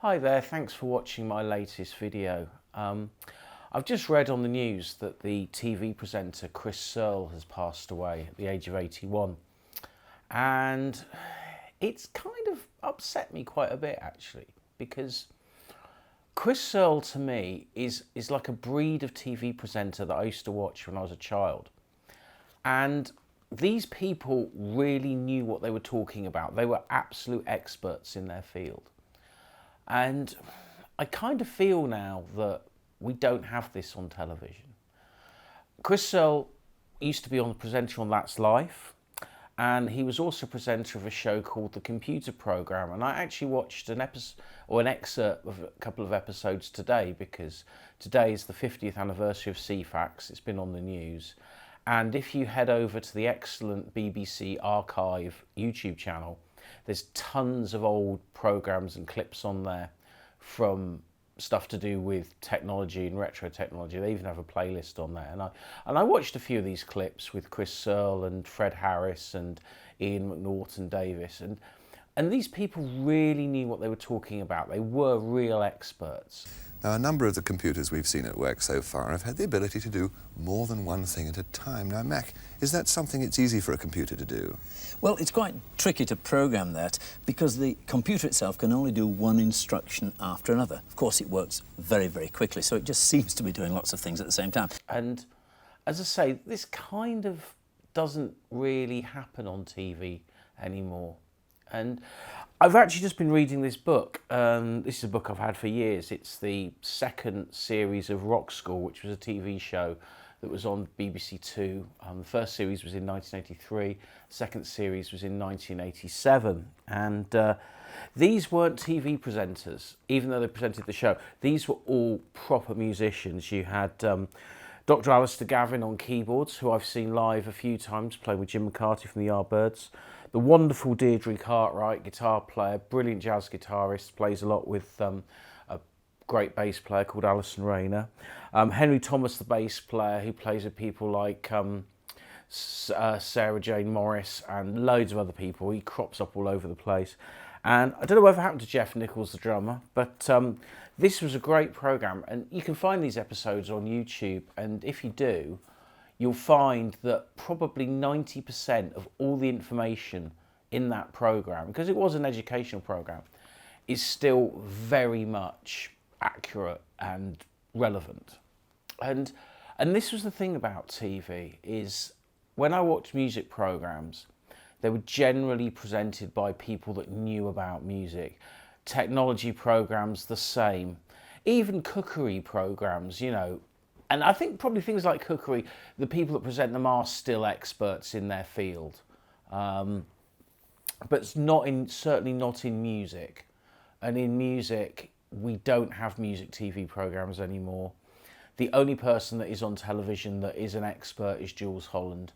Hi there, thanks for watching my latest video. I've just read on the news that the TV presenter Chris Serle has passed away at the age of 81. And it's kind of upset me quite a bit actually, because Chris Serle to me is like a breed of TV presenter that I used to watch when I was a child. And these people really knew what they were talking about. They were absolute experts in their field. And I kind of feel now that we don't have this on television. Chris Serle used to be on the presenter on That's Life, and he was also presenter of a show called The Computer Programme. And I actually watched an episode or an excerpt of a couple of episodes today, because today is the 50th anniversary of CFAX. It's been on the news. And if you head over to the excellent BBC Archive YouTube channel, there's tons of old programmes and clips on there from stuff to do with technology and retro technology. They even have a playlist on there. And I watched a few of these clips with Chris Serle and Fred Harris and Ian McNaughton-Davis. And these people really knew what they were talking about. They were real experts. Now, a number of the computers we've seen at work so far have had the ability to do more than one thing at a time. Now, Mac, is that something it's easy for a computer to do? Well, it's quite tricky to program that, because the computer itself can only do one instruction after another. Of course, it works very, very quickly, so it just seems to be doing lots of things at the same time. And as I say, this kind of doesn't really happen on TV anymore. And I've actually just been reading this book. This is a book I've had for years. It's the second series of Rock School, which was a TV show that was on BBC Two. The first series was in 1983. The second series was in 1987. And these weren't TV presenters, even though they presented the show. These were all proper musicians. You had Dr. Alistair Gavin on keyboards, who I've seen live a few times, playing with Jim McCarthy from the Yardbirds. The wonderful Deirdre Cartwright, guitar player, brilliant jazz guitarist, plays a lot with a great bass player called Alison Rayner. Henry Thomas, the bass player, who plays with people like Sarah Jane Morris and loads of other people. He crops up all over the place. And I don't know whatever happened to Jeff Nichols, the drummer, but this was a great programme. And you can find these episodes on YouTube, and if you do, you'll find that probably 90% of all the information in that programme, because it was an educational programme, is still very much accurate and relevant. And this was the thing about TV, is when I watched music programmes, they were generally presented by people that knew about music. Technology programmes, the same. Even cookery programmes, you know. And I think probably things like cookery, the people that present them are still experts in their field. But it's certainly not in music. And in music, we don't have music TV programmes anymore. The only person that is on television that is an expert is Jules Holland.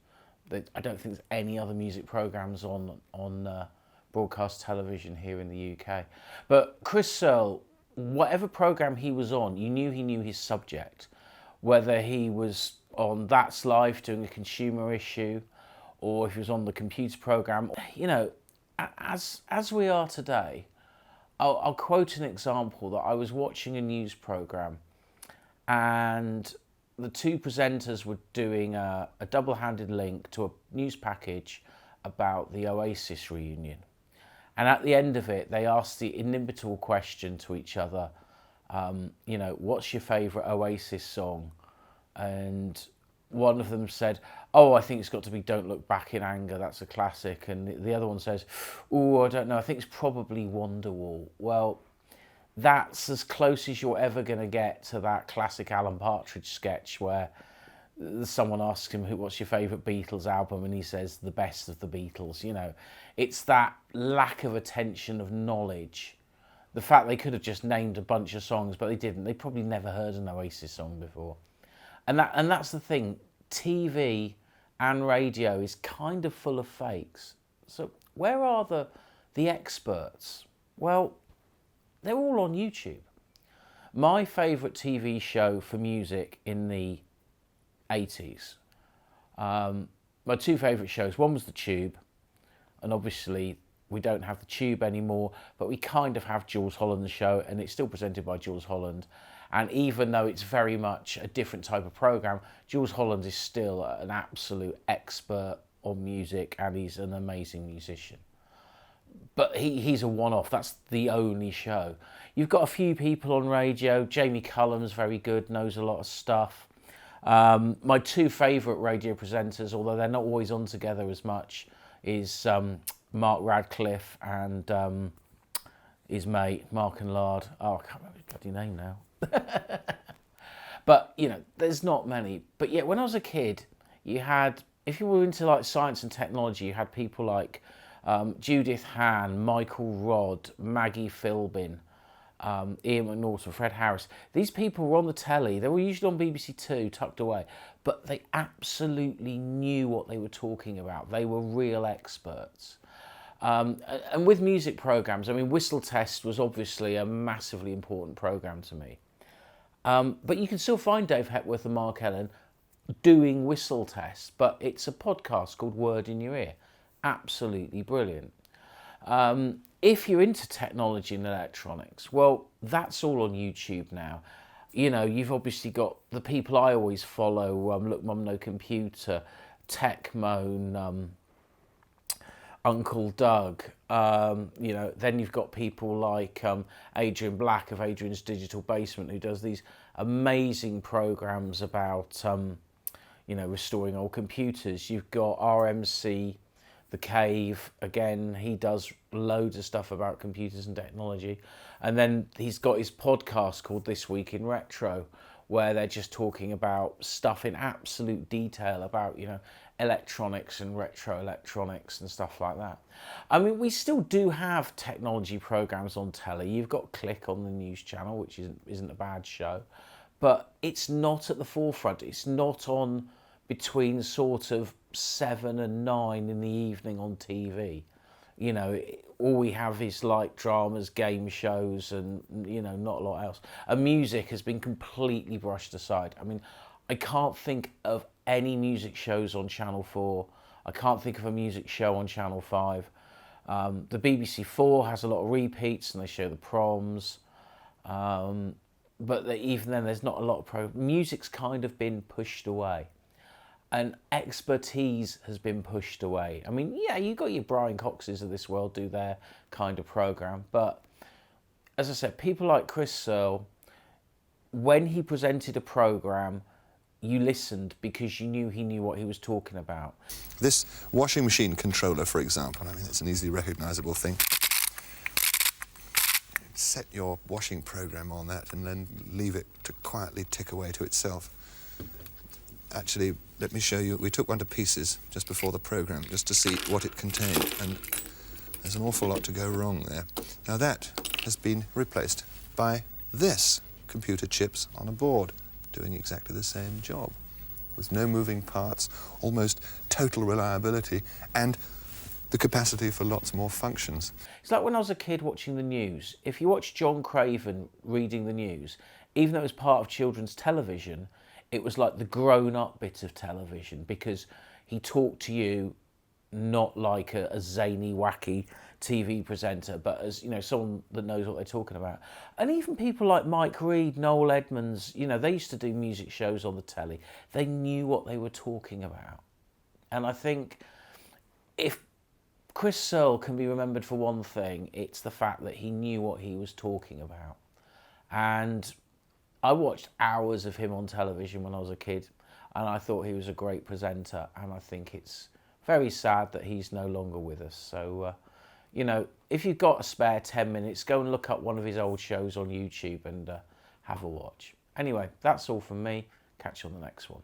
I don't think there's any other music programmes on broadcast television here in the UK. But Chris Serle, whatever programme he was on, you knew he knew his subject. Whether he was on That's Life doing a consumer issue, or if he was on the computer programme. You know, as we are today, I'll quote an example that I was watching a news programme, and the two presenters were doing a double-handed link to a news package about the Oasis reunion. And at the end of it, they asked the inimitable question to each other, you know, what's your favourite Oasis song? And one of them said, oh, I think it's got to be Don't Look Back in Anger, that's a classic. And the other one says, oh, I don't know, I think it's probably Wonderwall. Well, that's as close as you're ever going to get to that classic Alan Partridge sketch where someone asks him, what's your favourite Beatles album? And he says, the best of the Beatles. You know, it's that lack of attention, of knowledge. The fact they could have just named a bunch of songs, but they didn't. They probably never heard an Oasis song before. And that's the thing. TV and radio is kind of full of fakes. So where are the experts? Well, they're all on YouTube. My favourite TV show for music in the 80s, my two favourite shows, one was The Tube, and obviously we don't have the Tube anymore, but we kind of have Jules Holland's show, and it's still presented by Jules Holland. And even though it's very much a different type of programme, Jules Holland is still an absolute expert on music, and he's an amazing musician. But he's a one-off. That's the only show. You've got a few people on radio. Jamie Cullum's very good, knows a lot of stuff. My two favourite radio presenters, although they're not always on together as much, is Mark Radcliffe and his mate, Mark and Lard. Oh, I can't remember his bloody name now. But, you know, there's not many. But yeah, when I was a kid, you had, if you were into like science and technology, you had people like Judith Hahn, Michael Rodd, Maggie Philbin, Ian McNaughton, Fred Harris. These people were on the telly. They were usually on BBC Two, tucked away, but they absolutely knew what they were talking about. They were real experts. And with music programmes, I mean, Whistle Test was obviously a massively important programme to me. But you can still find Dave Hepworth and Mark Ellen doing Whistle Test, but it's a podcast called Word in Your Ear. Absolutely brilliant. If you're into technology and electronics, well, that's all on YouTube now. You know, you've obviously got the people I always follow, Look Mum No Computer, Tech Moan, Uncle Doug. You know, then you've got people like Adrian Black of Adrian's Digital Basement, who does these amazing programs about, you know, restoring old computers. You've got RMC, The Cave, again, he does loads of stuff about computers and technology. And then he's got his podcast called This Week in Retro, where they're just talking about stuff in absolute detail about, you know, electronics and retro electronics and stuff like that. I mean, we still do have technology programs on telly. You've got Click on the news channel, which isn't a bad show, but it's not at the forefront. It's not on between sort of 7 and 9 in the evening on TV. You know, all we have is like dramas, game shows, and, you know, not a lot else. And music has been completely brushed aside. I mean, I can't think of any music shows on Channel 4. I can't think of a music show on Channel 5. The BBC 4 has a lot of repeats, and they show the proms. But even then, there's not a lot of music's kind of been pushed away. And expertise has been pushed away. I mean, yeah, you got your Brian Coxes of this world do their kind of programme, but as I said, people like Chris Serle, when he presented a programme, you listened because you knew he knew what he was talking about. This washing machine controller, for example, I mean, it's an easily recognisable thing. Set your washing programme on that and then leave it to quietly tick away to itself. Actually, let me show you. We took one to pieces just before the programme, just to see what it contained, and there's an awful lot to go wrong there. Now that has been replaced by this, computer chips on a board, doing exactly the same job, with no moving parts, almost total reliability, and the capacity for lots more functions. It's like when I was a kid watching the news. If you watch John Craven reading the news, even though it was part of children's television, it was like the grown-up bit of television, because he talked to you not like a zany, wacky TV presenter, but as, you know, someone that knows what they're talking about. And even people like Mike Reed, Noel Edmonds, you know, they used to do music shows on the telly. They knew what they were talking about. And I think if Chris Serle can be remembered for one thing, it's the fact that he knew what he was talking about. And I watched hours of him on television when I was a kid, and I thought he was a great presenter, and I think it's very sad that he's no longer with us. So, you know, if you've got a spare 10 minutes, go and look up one of his old shows on YouTube and have a watch. Anyway, that's all from me. Catch you on the next one.